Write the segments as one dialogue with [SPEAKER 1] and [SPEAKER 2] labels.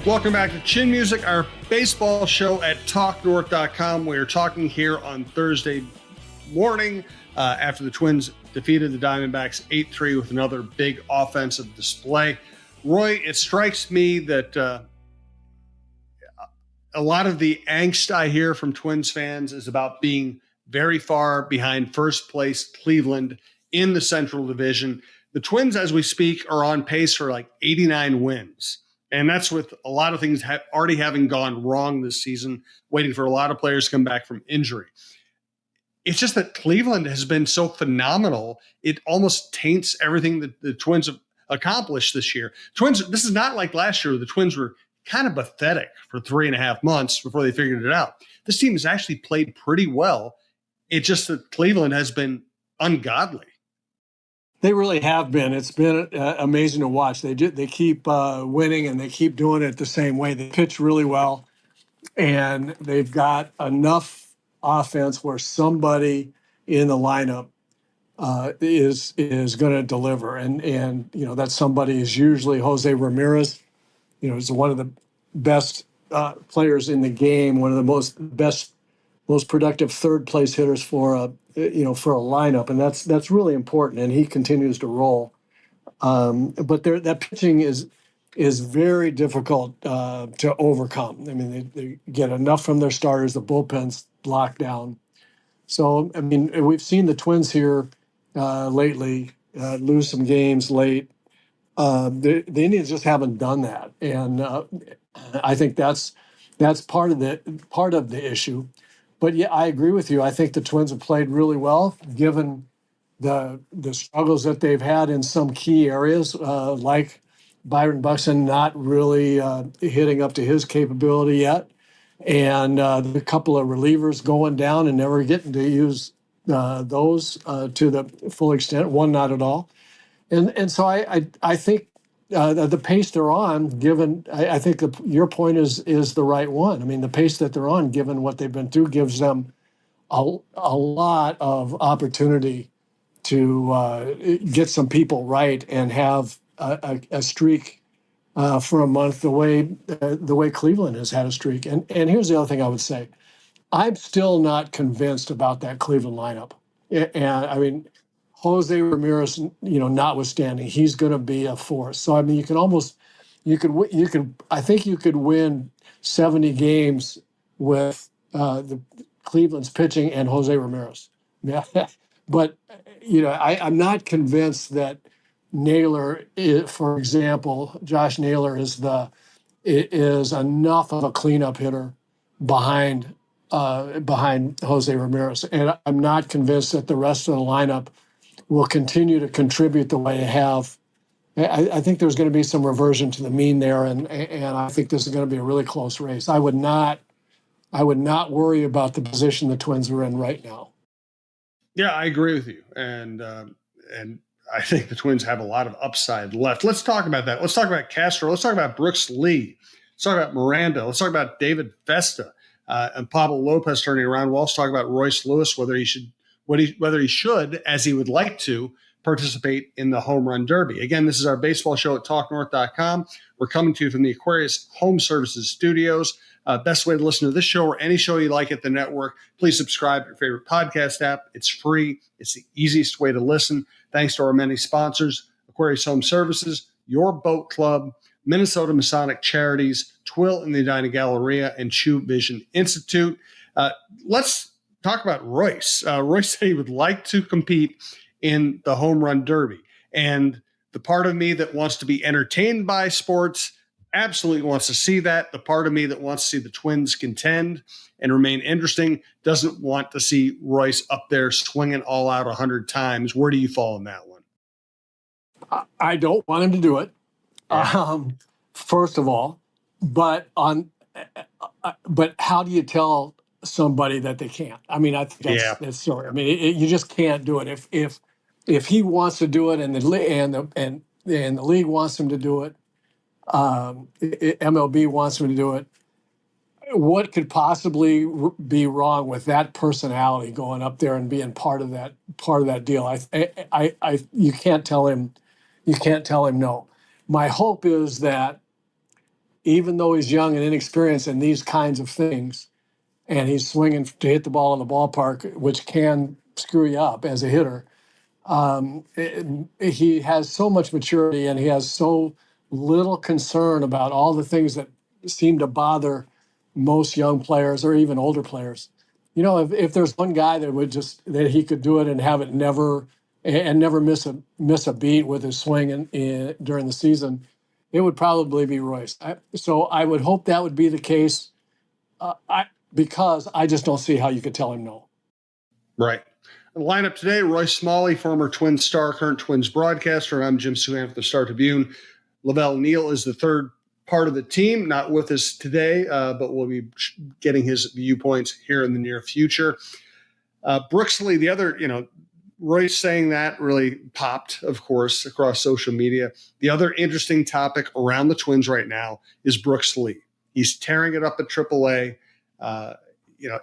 [SPEAKER 1] Welcome back to Chin Music, our baseball show at TalkNorth.com. We are talking here on Thursday morning after the Twins defeated the Diamondbacks 8-3 with another big offensive display. Roy, it strikes me that a lot of the angst I hear from Twins fans is about being very far behind first place Cleveland in the Central Division. The Twins, as we speak, are on pace for like 89 wins. And that's with a lot of things already having gone wrong this season, waiting for a lot of players to come back from injury. It's just that Cleveland has been so phenomenal, it almost taints everything that the Twins have accomplished this year. Twins, this is not like last year. The Twins were kind of pathetic for 3.5 months before they figured it out. This team has actually played pretty well. It's just that Cleveland has been ungodly.
[SPEAKER 2] They really have been. It's been amazing to watch. They keep winning, and they keep doing it the same way. They pitch really well, and they've got enough offense where somebody in the lineup is going to deliver, and that somebody is usually Jose Ramirez. He's one of the best players in the game, one of the most productive third place hitters for a lineup, and that's really important. And he continues to roll. But that pitching is very difficult to overcome. I mean, they get enough from their starters. The bullpen's locked down. So I mean, we've seen the Twins here lately lose some games late. The Indians just haven't done that, and I think that's part of the issue. But yeah, I agree with you. I think the Twins have played really well, given the struggles that they've had in some key areas, like Byron Buxton not really hitting up to his capability yet, and the couple of relievers going down and never getting to use those to the full extent. One not at all, and so I think. The pace they're on, given, I think your point is the right one. I mean, the pace that they're on, given what they've been through, gives them a lot of opportunity to get some people right and have a streak for a month the way Cleveland has had a streak. And here's the other thing I would say. I'm still not convinced about that Cleveland lineup. And I mean, Jose Ramirez, notwithstanding, he's going to be a force. So I mean, I think you could win 70 games with the Cleveland's pitching and Jose Ramirez. Yeah, but I'm not convinced that Naylor, for example, Josh Naylor is enough of a cleanup hitter behind Jose Ramirez, and I'm not convinced that the rest of the lineup will continue to contribute the way they have. I think there's going to be some reversion to the mean there, and I think this is going to be a really close race. I would not worry about the position the Twins are in right now.
[SPEAKER 1] Yeah, I agree with you, and I think the Twins have a lot of upside left. Let's talk about that. Let's talk about Castro. Let's talk about Brooks Lee. Let's talk about Miranda. Let's talk about David Vesta and Pablo Lopez turning around. We'll also talk about Royce Lewis, whether he should, as he would like to, participate in the Home Run Derby. Again, this is our baseball show at TalkNorth.com. We're coming to you from the Aquarius Home Services Studios. Best way to listen to this show or any show you like at the network, please subscribe to your favorite podcast app. It's free. It's the easiest way to listen. Thanks to our many sponsors, Aquarius Home Services, Your Boat Club, Minnesota Masonic Charities, Twill and the Edina Galleria, and Chew Vision Institute. Let's talk about Royce. Royce said he would like to compete in the Home Run Derby. And the part of me that wants to be entertained by sports absolutely wants to see that. The part of me that wants to see the Twins contend and remain interesting doesn't want to see Royce up there swinging all out 100 times. Where do you fall in that one?
[SPEAKER 2] I don't want him to do it, first of all. But how do you tell somebody that they can't? I mean, I think that's silly. I mean, you just can't do it. If he wants to do it and the league wants him to do it, MLB wants him to do it, what could possibly be wrong with that personality going up there and being part of that deal? You can't tell him no. My hope is that even though he's young and inexperienced in these kinds of things, and he's swinging to hit the ball in the ballpark, which can screw you up as a hitter. He has so much maturity and he has so little concern about all the things that seem to bother most young players or even older players. You know, if there's one guy that would just that he could do it and have it never miss a beat with his swing during the season, it would probably be Royce. So I would hope that would be the case. Because I just don't see how you could tell him no.
[SPEAKER 1] Right. The lineup today: Royce Smalley, former Twins star, current Twins broadcaster. I'm Jim Souhan for the Star Tribune. Lavelle Neal is the third part of the team, not with us today, but we'll be getting his viewpoints here in the near future. Brooks Lee, the other, Royce saying that really popped, of course, across social media. The other interesting topic around the Twins right now is Brooks Lee. He's tearing it up at AAA.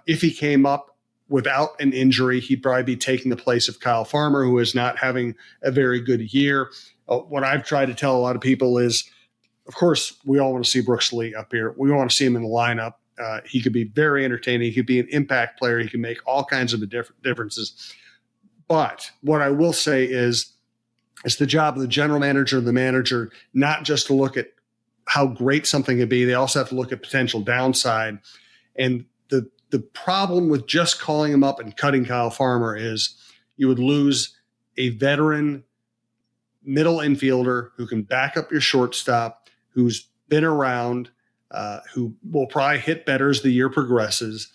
[SPEAKER 1] If he came up without an injury, he'd probably be taking the place of Kyle Farmer, who is not having a very good year. What I've tried to tell a lot of people is, of course, we all want to see Brooks Lee up here. We want to see him in the lineup. He could be very entertaining. He could be an impact player. He can make all kinds of differences. But what I will say is, it's the job of the general manager and the manager not just to look at how great something could be. They also have to look at potential downside. And the problem with just calling him up and cutting Kyle Farmer is you would lose a veteran middle infielder who can back up your shortstop, who's been around, who will probably hit better as the year progresses.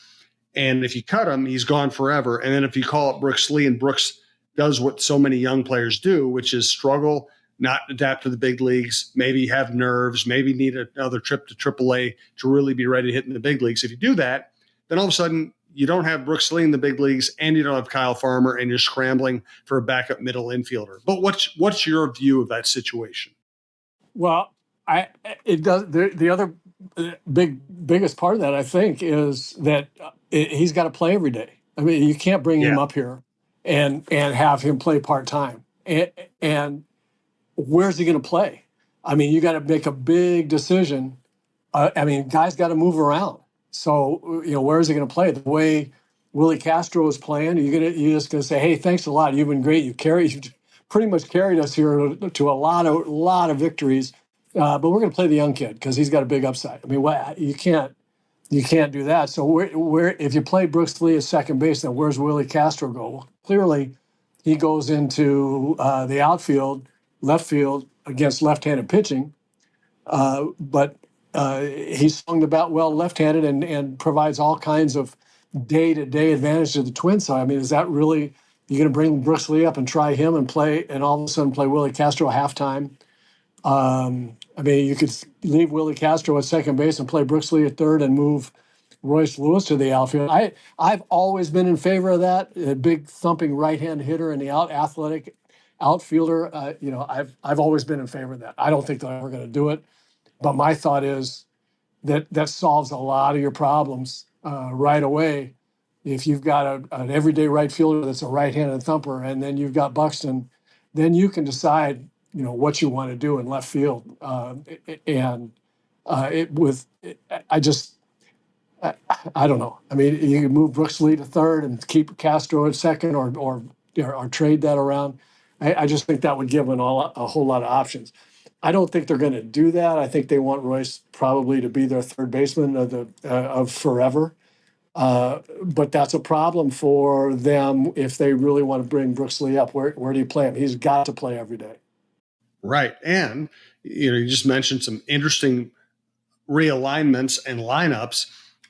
[SPEAKER 1] And if you cut him, he's gone forever. And then if you call up Brooks Lee, and Brooks does what so many young players do, which is struggle, not adapt to the big leagues, maybe have nerves, maybe need another trip to AAA to really be ready to hit in the big leagues. If you do that, then all of a sudden you don't have Brooks Lee in the big leagues and you don't have Kyle Farmer, and you're scrambling for a backup middle infielder. But what's your view of that situation?
[SPEAKER 2] Well, it does. The other biggest part of that, I think, is that he's got to play every day. I mean, you can't bring him up here and have him play part-time. And where's he going to play? I mean, you got to make a big decision. Guys got to move around. So, where is he going to play? The way Willie Castro is playing, you're just going to say, "Hey, thanks a lot. You've been great. You've pretty much carried us here to a lot of victories." But we're going to play the young kid because he's got a big upside. I mean, you can't do that. So where if you play Brooks Lee at second base, then where's Willie Castro go? Well, clearly, he goes into the outfield, left field against left-handed pitching, but he swung the bat well left-handed and provides all kinds of day-to-day advantage to the Twins. So, I mean, is that really you're going to bring Brooks Lee up and try him and all of a sudden play Willie Castro halftime? You could leave Willie Castro at second base and play Brooks Lee at third and move Royce Lewis to the outfield. I've always been in favor of that. A big thumping right-hand hitter and the athletic outfielder. I've always been in favor of that. I don't think they're ever going to do it, but my thought is that solves a lot of your problems right away. If you've got an everyday right fielder that's a right-handed thumper, and then you've got Buxton, then you can decide what you want to do in left field. I don't know. I mean, you can move Brooks Lee to third and keep Castro at second, or trade that around. I just think that would give them a whole lot of options. I don't think they're going to do that. I think they want Royce probably to be their third baseman of forever. But that's a problem for them if they really want to bring Brooks Lee up. Where do you play him? He's got to play every day.
[SPEAKER 1] Right. And, you just mentioned some interesting realignments and lineups.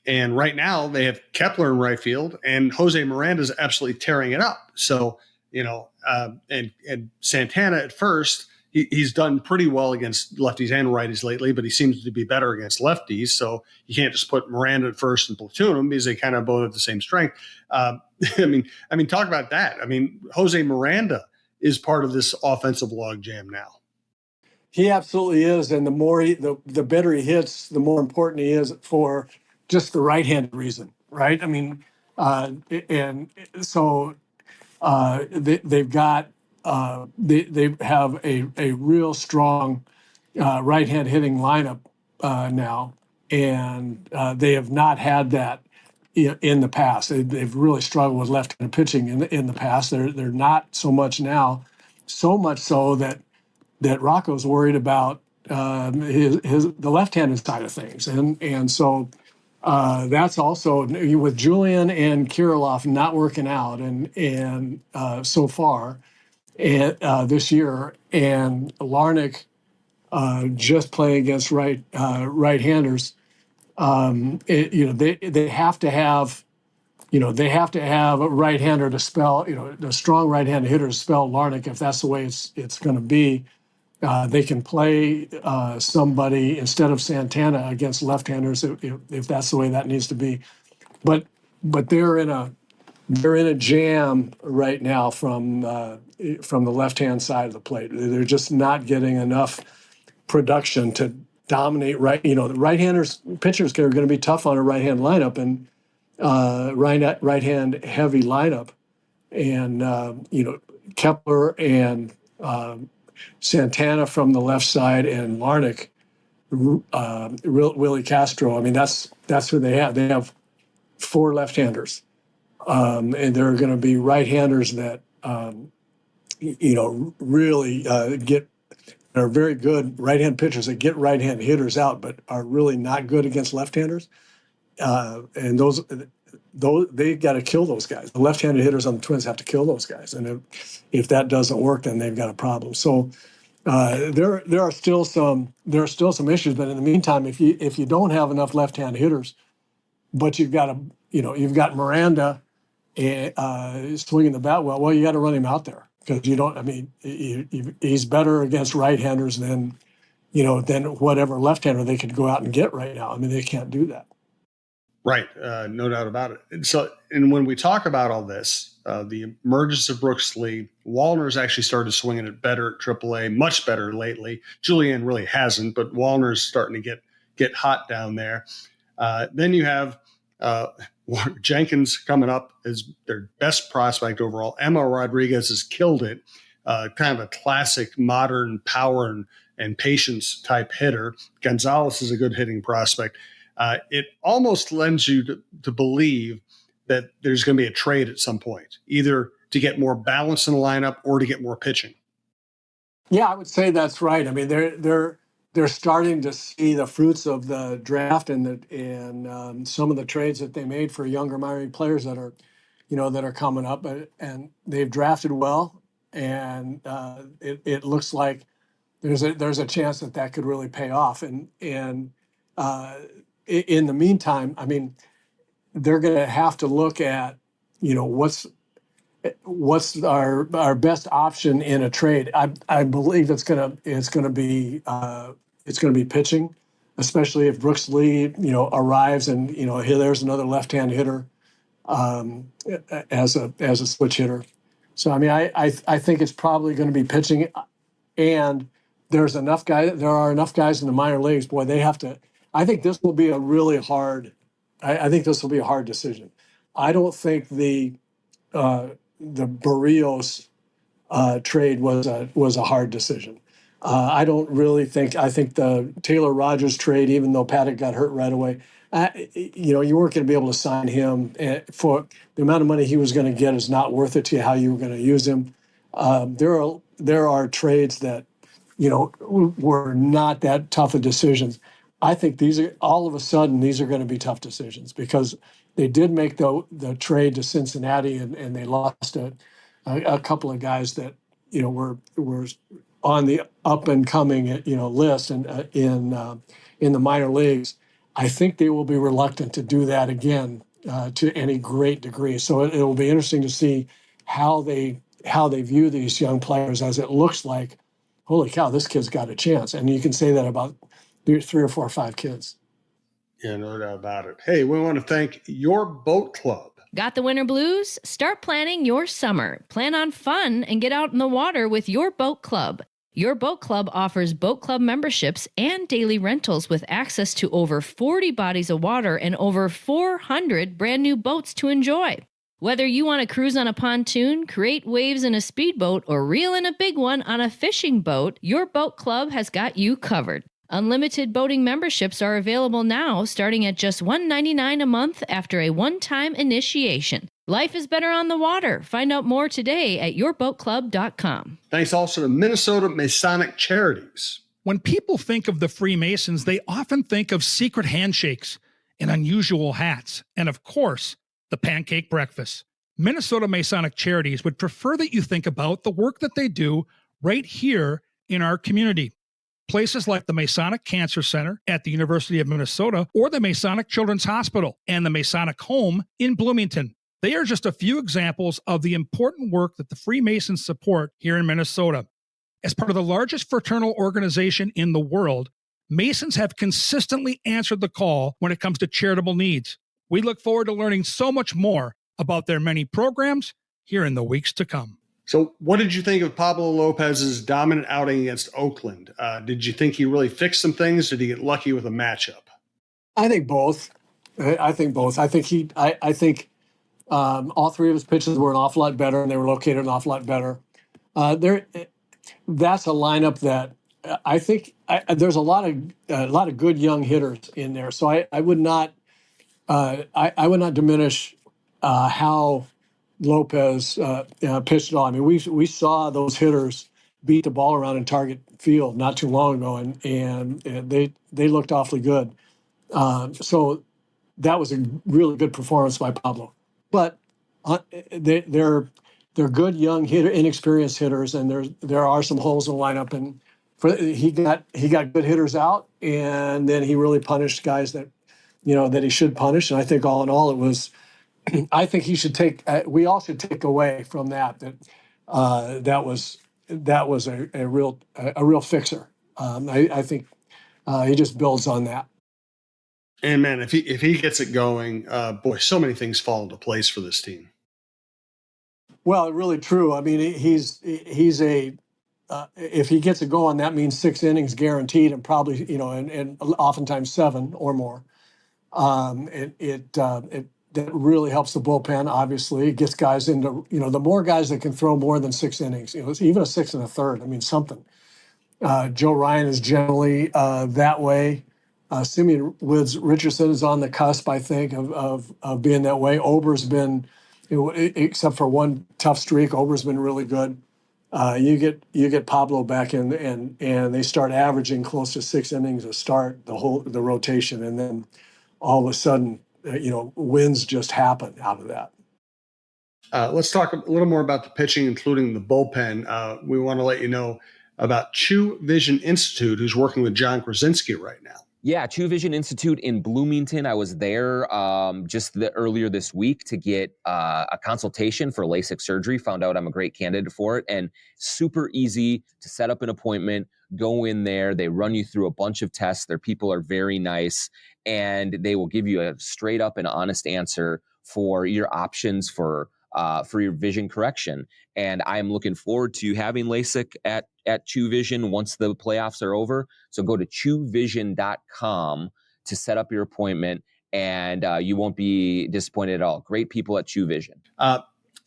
[SPEAKER 1] And right now they have Kepler in right field, and Jose Miranda is absolutely tearing it up. So, and Santana at first, he's done pretty well against lefties and righties lately, but he seems to be better against lefties. So you can't just put Miranda at first and platoon him because they kind of both have the same strength. Talk about that. I mean, Jose Miranda is part of this offensive logjam now.
[SPEAKER 2] He absolutely is, and the better he hits, the more important he is for just the right-handed reason, right? I mean, and so they've got they have a real strong right-hand hitting lineup now, and they have not had that in the past. They've really struggled with left-handed pitching in the past. They're not so much now, so much so that Rocco's worried about the left-handed side of things, and so that's also with Julian and Kirilloff not working out, and so far, and this year, and Larnick just playing against right-handers. They have to have a right-hander to spell, a strong right-handed hitter to spell Larnick if that's the way it's going to be. They can play somebody instead of Santana against left-handers if that's the way that needs to be. But they're in a jam right now from the left-hand side of the plate. They're just not getting enough production to dominate the right-handers pitchers are going to be tough on a right-hand lineup and right-hand heavy lineup, and Kepler and Santana from the left side and Larnick, Willie Castro. I mean, that's who they have. They have four left-handers, and there are going to be right-handers that really are very good right-hand pitchers that get right-hand hitters out, but are really not good against left-handers. And those they got to kill those guys. The left-handed hitters on the Twins have to kill those guys, and if that doesn't work, then they've got a problem. So there are still some issues. But in the meantime, if you don't have enough left-hand hitters, but you've got Miranda swinging the bat well, you got to run him out there because you don't. I mean, he's better against right-handers than whatever left-hander they could go out and get right now. I mean, they can't do that.
[SPEAKER 1] Right. No doubt about it. And when we talk about all this, the emergence of Brooks Lee, Wallner's actually started swinging it better at AAA, much better lately. Julian really hasn't, but Wallner's starting to get hot down there. Then you have Jenkins coming up as their best prospect overall. Emma Rodriguez has killed it. Kind of a classic modern power and patience type hitter. Gonzalez is a good hitting prospect. It almost lends you to believe that there's going to be a trade at some point, either to get more balance in the lineup or to get more pitching.
[SPEAKER 2] Yeah, I would say that's right. I mean, they're starting to see the fruits of the draft and some of the trades that they made for younger minor league players that are coming up, and they've drafted well, and it looks like there's a chance that could really pay off, and in the meantime, I mean, they're going to have to look at, what's our best option in a trade. I believe it's going to be pitching, especially if Brooks Lee, arrives and, there's another left-hand hitter as a switch hitter. So, I mean, I think it's probably going to be pitching, and there are enough guys in the minor leagues. Boy, they have to. I think this will be a really hard. I think this will be a hard decision. I don't think the Barrios trade was a hard decision. I don't really think. I think the Taylor Rogers trade, even though Paddock got hurt right away, you weren't going to be able to sign him for the amount of money he was going to get is not worth it to you. How you were going to use him. There are trades that were not that tough of decisions. I think these are going to be tough decisions because they did make the trade to Cincinnati and they lost a couple of guys that were on the up and coming list and in the minor leagues. I think they will be reluctant to do that again to any great degree. So it will be interesting to see how they view these young players, as it looks like, holy cow, this kid's got a chance. And you can say that about 3 or 4 or 5 kids.
[SPEAKER 1] Yeah, no doubt about it. Hey, we want to thank Your Boat Club.
[SPEAKER 3] Got the winter blues? Start planning your summer. Plan on fun and get out in the water with Your Boat Club. Your Boat Club offers boat club memberships and daily rentals with access to over 40 bodies of water and over 400 brand new boats to enjoy. Whether you want to cruise on a pontoon, create waves in a speedboat, or reel in a big one on a fishing boat, Your Boat Club has got you covered. Unlimited boating memberships are available now, starting at just $1.99 a month after a one-time initiation. Life is better on the water. Find out more today at yourboatclub.com.
[SPEAKER 1] Thanks also to Minnesota Masonic Charities.
[SPEAKER 4] When people think of the Freemasons, they often think of secret handshakes and unusual hats, and of course, the pancake breakfast. Minnesota Masonic Charities would prefer that you think about the work that they do right here in our community. Places like the Masonic Cancer Center at the University of Minnesota or the Masonic Children's Hospital and the Masonic Home in Bloomington. They are just a few examples of the important work that the Freemasons support here in Minnesota. As part of the largest fraternal organization in the world, Masons have consistently answered the call when it comes to charitable needs. We look forward to learning so much more about their many programs here in the weeks to come.
[SPEAKER 1] So what did you think of Pablo Lopez's dominant outing against Oakland? Did you think he really fixed some things? Did he get lucky with a matchup?
[SPEAKER 2] I think both. I think all three of his pitches were an awful lot better, and they were located an awful lot better. That's a lineup that I think there's a lot of good young hitters in there. So I would not diminish how Lopez pitched it all. I mean, we saw those hitters beat the ball around in target field not too long ago, and they looked awfully good. So that was a really good performance by Pablo. But they're good young inexperienced hitters, and there are some holes in the lineup. And he got good hitters out, and then he really punished guys that he should punish. And I think all in all, it was. I think he should take. We all should take away from that that was a real fixer. I think he just builds on that.
[SPEAKER 1] And man, if he gets it going, boy, so many things fall into place for this team.
[SPEAKER 2] Well, really true. I mean, he's if he gets it going, that means 6 innings guaranteed, and probably and oftentimes 7 or more. That really helps the bullpen. Obviously, it gets guys into the more guys that can throw more than 6 innings. Even a 6 1/3. I mean, something. Joe Ryan is generally that way. Simeon Woods Richardson is on the cusp, I think, of being that way. Ober's been, except for one tough streak, Ober's been really good. You get Pablo back in, and they start averaging close to 6 innings to start the rotation, and then all of a sudden, wins just happen out of that.
[SPEAKER 1] Let's talk a little more about the pitching, including the bullpen. We want to let you know about True Vision Institute, who's working with John Krasinski right now.
[SPEAKER 5] Yeah, True Vision Institute in Bloomington. I was there earlier this week to get a consultation for LASIK surgery. Found out I'm a great candidate for it, and super easy to set up an appointment. Go in there. They run you through a bunch of tests. Their people are very nice, and they will give you a straight up and honest answer for your options for your vision correction. And I am looking forward to having LASIK at True Vision once the playoffs are over. So go to truevision.com to set up your appointment, and you won't be disappointed at all. Great people at True Vision.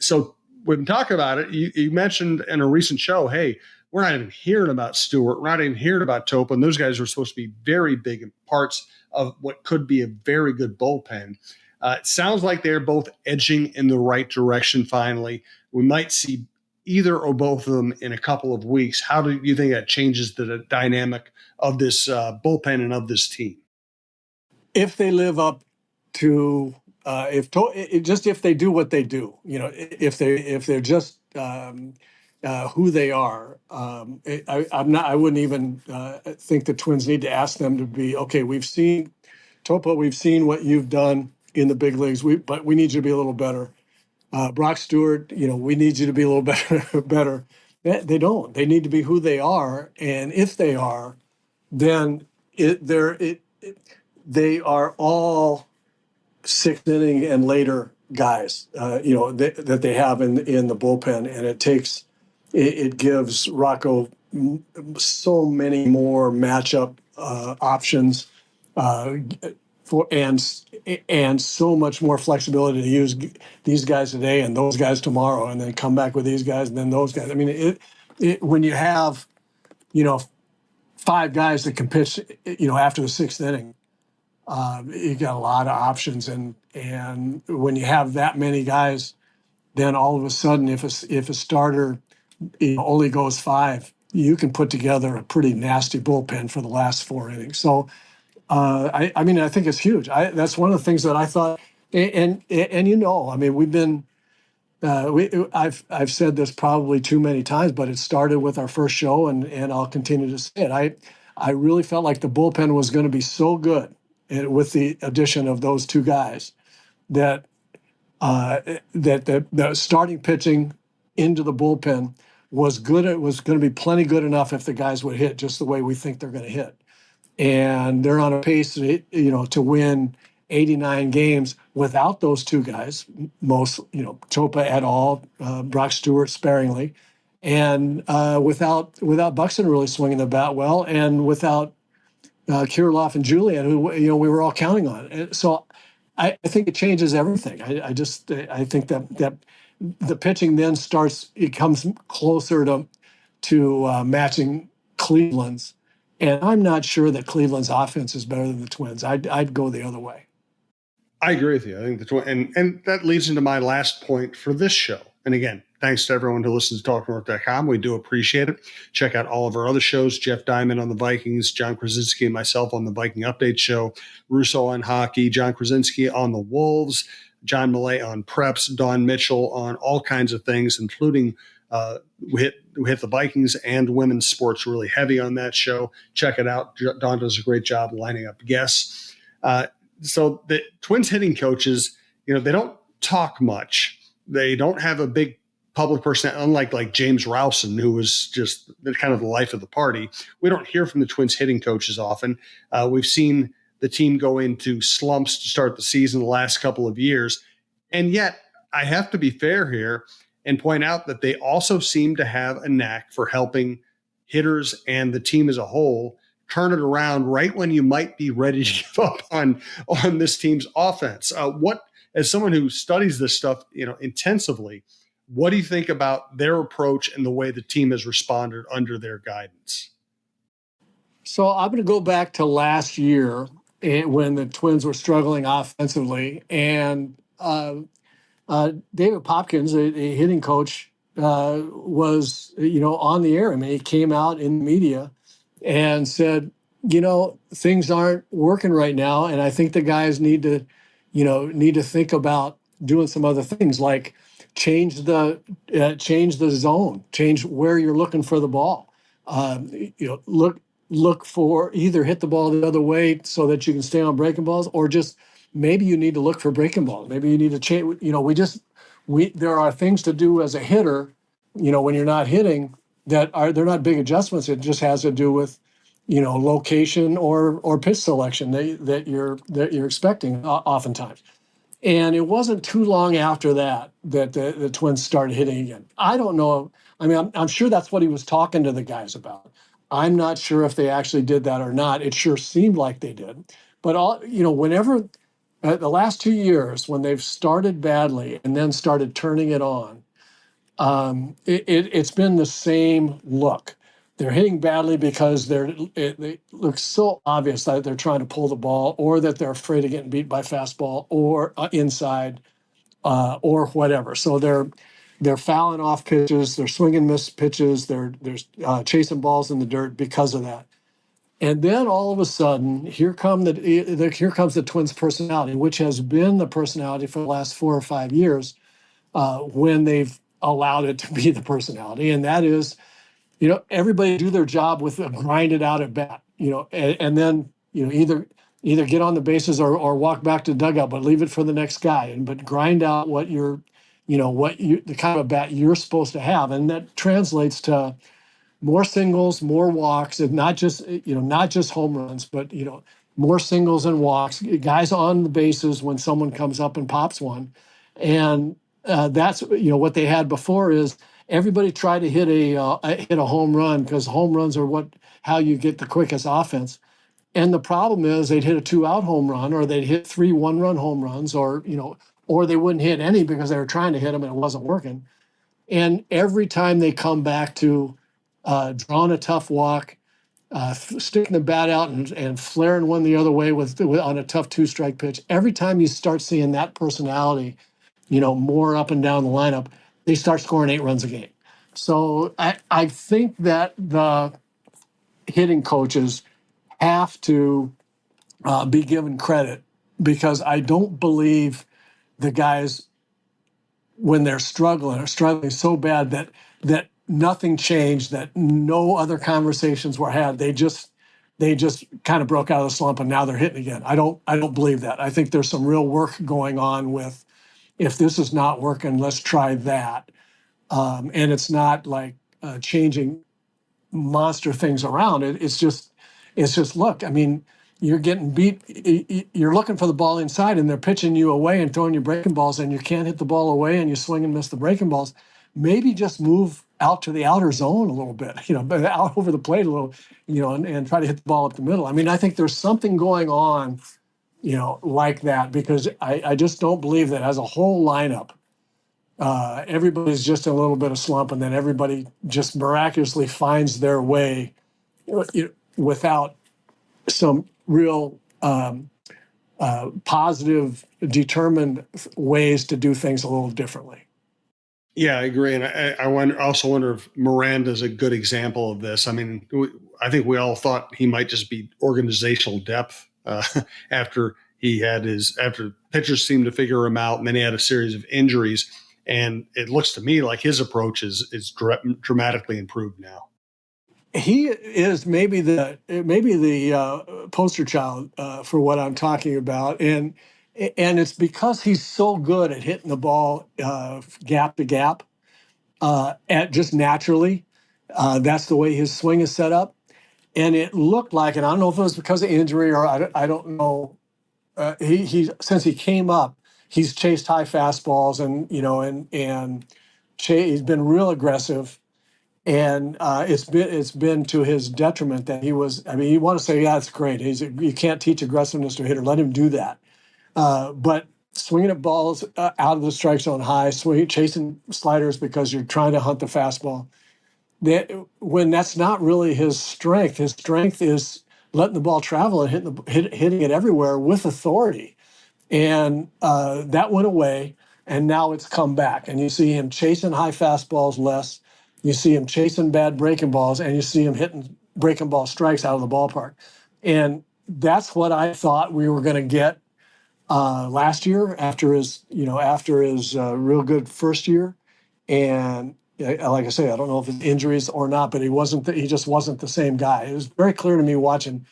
[SPEAKER 1] So when we talk about it, you mentioned in a recent show, hey, we're not even hearing about Stewart. We're not even hearing about Topa. And those guys are supposed to be very big parts of what could be a very good bullpen. It sounds like they're both edging in the right direction finally. We might see either or both of them in a couple of weeks. How do you think that changes the dynamic of this bullpen and of this team?
[SPEAKER 2] If they live up to if they do what they do, if they're just who they are, I wouldn't even think the Twins need to ask them to be okay. We've seen Topa, we've seen what you've done in the big leagues, but we need you to be a little better. Brock Stewart, we need you to be a little better. They don't. They need to be who they are, and if they are, then they are all 6th inning and later guys. That they have in the bullpen, and it gives Rocco so many more matchup options. And so much more flexibility to use these guys today and those guys tomorrow, and then come back with these guys and then those guys. I mean, when you have, 5 guys that can pitch, after the 6th inning. You got a lot of options, and when you have that many guys, then all of a sudden, if a starter only goes 5, you can put together a pretty nasty bullpen for the last 4 innings. So I mean, I think it's huge. That's one of the things that I thought, and I mean, we've been. I've said this probably too many times, but it started with our first show, and I'll continue to say it. I really felt like the bullpen was going to be so good, with the addition of those 2 guys, that the starting pitching into the bullpen was good. It was going to be plenty good enough if the guys would hit just the way we think they're going to hit, and they're on a pace, to win 89 games without those 2 guys. Most, Topa et al., Brock Stewart sparingly, and without Buxton really swinging the bat well, and without Kirilloff and Julian, who we were all counting on. And so I think it changes everything. I think that the pitching then it comes closer to matching Cleveland's. And I'm not sure that Cleveland's offense is better than the Twins. I'd go the other way.
[SPEAKER 1] I agree with you. I think the Twins, and that leads into my last point for this show. And again, thanks to everyone who listens to TalkNorth.com. We do appreciate it. Check out all of our other shows: Jeff Diamond on the Vikings, John Krasinski and myself on the Viking Update Show, Russo on hockey, John Krasinski on the Wolves, John Millay on preps, Don Mitchell on all kinds of things, including we hit the Vikings and women's sports really heavy on that show. Check it out. Don does a great job lining up guests. So the Twins hitting coaches, they don't talk much. They don't have a big public person, unlike like James Rowson, who was just kind of the life of the party. We don't hear from the Twins hitting coaches often. We've seen the team go into slumps to start the season the last couple of years. And yet, I have to be fair here and point out that they also seem to have a knack for helping hitters and the team as a whole turn it around right when you might be ready to give up on this team's offense. As someone who studies this stuff, intensively, what do you think about their approach and the way the team has responded under their guidance?
[SPEAKER 2] So I'm going to go back to last year, when the Twins were struggling offensively, and David Popkins, a hitting coach, was on the air. I mean, he came out in the media and said, things aren't working right now, and I think the guys need to think about doing some other things, like change the zone, change where you're looking for the ball. Look for, either hit the ball the other way so that you can stay on breaking balls, or just maybe you need to look for breaking balls. Maybe you need to change. There are things to do as a hitter, when you're not hitting, they're not big adjustments. It just has to do with, location or pitch selection that you're expecting oftentimes. And it wasn't too long after that the Twins started hitting again. I don't know. I mean, I'm sure that's what he was talking to the guys about. I'm not sure if they actually did that or not. It sure seemed like they did. But whenever the last 2 years, when they've started badly and then started turning it on, it's been the same look. They're hitting badly because they look so obvious that they're trying to pull the ball, or that they're afraid of getting beat by fastball or inside, or whatever. So they're fouling off pitches, they're swinging missed pitches, they're chasing balls in the dirt because of that. And then all of a sudden, here comes the Twins' personality, which has been the personality for the last 4 or 5 years, when they've allowed it to be the personality, and that is, everybody do their job with a grinded out at bat, and then either get on the bases or walk back to the dugout, but leave it for the next guy, but grind out the kind of bat you're supposed to have, and that translates to more singles, more walks, and not just home runs, but more singles and walks, guys on the bases when someone comes up and pops one, and that's what they had before is everybody tried to hit a home run, because home runs are how you get the quickest offense. And the problem is they'd hit a 2-out home run, or they'd hit 3 one-run home runs, or they wouldn't hit any because they were trying to hit them and it wasn't working. And every time they come back to drawing a tough walk, sticking the bat out and flaring one the other way with on a tough 2-strike pitch. Every time you start seeing that personality, more up and down the lineup, they start scoring 8 runs a game. So I think that the hitting coaches have to be given credit, because I don't believe the guys, when they're struggling, are struggling so bad that nothing changed, that no other conversations were had. They just kind of broke out of the slump and now they're hitting again. I don't believe that. I think there's some real work going on with, if this is not working, let's try that. And it's not like changing monster things around. It's just look, I mean, you're getting beat. You're looking for the ball inside, and they're pitching you away and throwing you breaking balls, and you can't hit the ball away, and you swing and miss the breaking balls. Maybe just move out to the outer zone a little bit, but out over the plate a little, and try to hit the ball up the middle. I mean, I think there's something going on, like that, because I just don't believe that as a whole lineup, everybody's just in a little bit of slump, and then everybody just miraculously finds their way without some real positive, determined ways to do things a little differently.
[SPEAKER 1] Yeah, I agree. And I also wonder if Miranda's a good example of this. I mean, I think we all thought he might just be organizational depth after pitchers seemed to figure him out, and then he had a series of injuries. And it looks to me like his approach is dramatically improved now.
[SPEAKER 2] He is maybe the poster child for what I'm talking about, and it's because he's so good at hitting the ball gap to gap, at just naturally. That's the way his swing is set up, and it looked like, and I don't know if it was because of injury or I don't know. He since he came up, he's chased high fastballs and he's been real aggressive. And it's been to his detriment that he was. I mean, you want to say, yeah, it's great. You can't teach aggressiveness to a hitter. Let him do that. But swinging at balls out of the strike zone high, chasing sliders because you're trying to hunt the fastball. When that's not really his strength. His strength is letting the ball travel and hitting it everywhere with authority. And that went away, and now it's come back. And you see him chasing high fastballs less. You see him chasing bad breaking balls, and you see him hitting breaking ball strikes out of the ballpark. And that's what I thought we were going to get last year after his real good first year. And like I say, I don't know if it's injuries or not, but he just wasn't the same guy. It was very clear to me watching,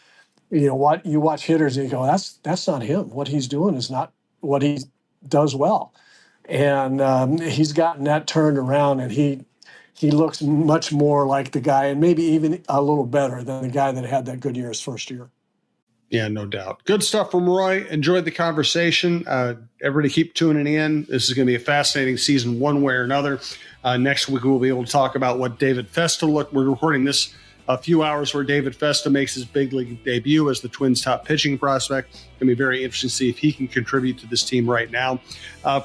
[SPEAKER 2] what you watch hitters and you go, that's not him. What he's doing is not what he does well. And he's gotten that turned around, and he looks much more like the guy, and maybe even a little better than the guy that had that good year his first year.
[SPEAKER 1] Yeah, no doubt. Good stuff from Roy. Enjoyed the conversation. Everybody keep tuning in. This is going to be a fascinating season one way or another. Next week, we'll be able to talk about what David Festa looked. We're recording this a few hours where David Festa makes his big league debut as the Twins' top pitching prospect. It's going to be very interesting to see if he can contribute to this team right now.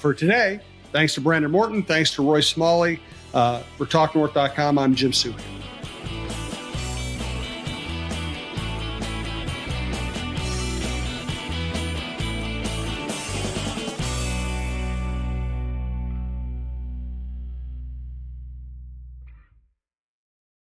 [SPEAKER 1] For today, thanks to Brandon Morton. Thanks to Royce Smalley. For TalkNorth.com, I'm Jim Souhan.